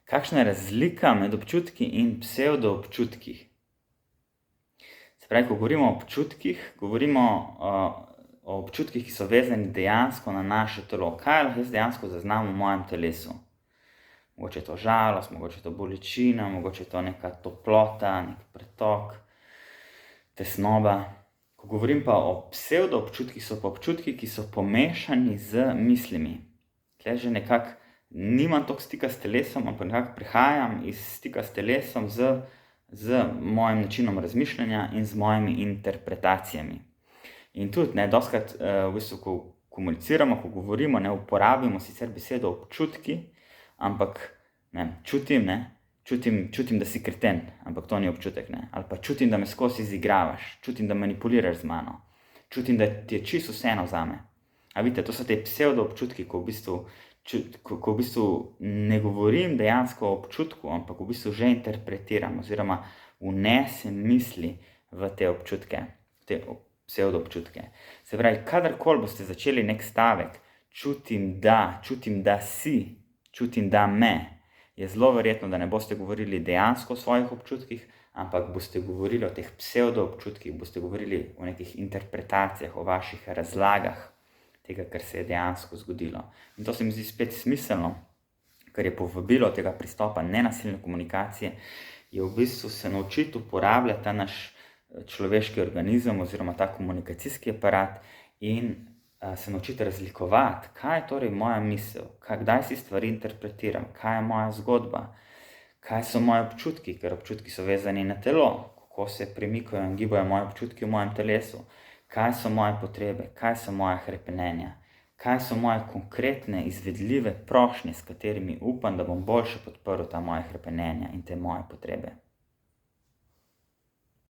Kakšna je razlika med občutki in psevdoobčutki? Se pravi, ko govorimo o občutkih, govorimo o občutkih, ki so vezani dejansko na naše telo. Kaj lahko jaz dejansko zaznam v mojem telesu? Mogoče je to žalost, mogoče je to bolečina, mogoče je to neka toplota, nek pretok, tesnoba. Ko govorim pa o psevdoobčutkih, so pa občutki, ki so pomešani z mislimi. Tule že nekako nimam toliko stika s telesom, ampak nekako prihajam iz stika s telesom z mojim načinom razmišljanja in z mojimi interpretacijami. In tudi, dostikrat, v bistvu, ko komuniciramo, ko govorimo, ne uporabimo sicer besedo občutki, ampak čutim, da si kreten, ampak to ni občutek, ne. Ali pa čutim, da me skozi izigravaš, čutim, da manipuliraš z mano, čutim, da ti je čisto vseeno zame. A vidite, to so te psevdoobčutki, ko v bistvu ne govorim dejansko o občutku, ampak v bistvu že interpretiram oziroma vnesem misli v te občutke, te psevdoobčutke. Se pravi, kadarkoli boste začeli nek stavek, čutim da si, čutim da me, je zelo verjetno, da ne boste govorili dejansko o svojih občutkih, ampak boste govorili o teh psevdoobčutkih, boste govorili o nekih interpretacijah, o vaših razlagah tega, kar se je dejansko zgodilo. In to se mi zdi spet smiselno, ker je povabilo tega pristopa nenasilne komunikacije, je v bistvu se naučiti uporabljati ta naš človeški organizem oziroma ta komunikacijski aparat in se naučiti razlikovati, kaj je torej moja misel, kdaj si stvari interpretiram, kaj je moja zgodba, kaj so moji občutki, ker občutki so vezani na telo, kako se premikajo in gibajo moji občutki v mojem telesu, kaj so moje potrebe, kaj so moja hrepenenja, kaj so moje konkretne, izvedljive prošnje, s katerimi upam, da bom boljše podprl ta moja hrepenenja in te moje potrebe.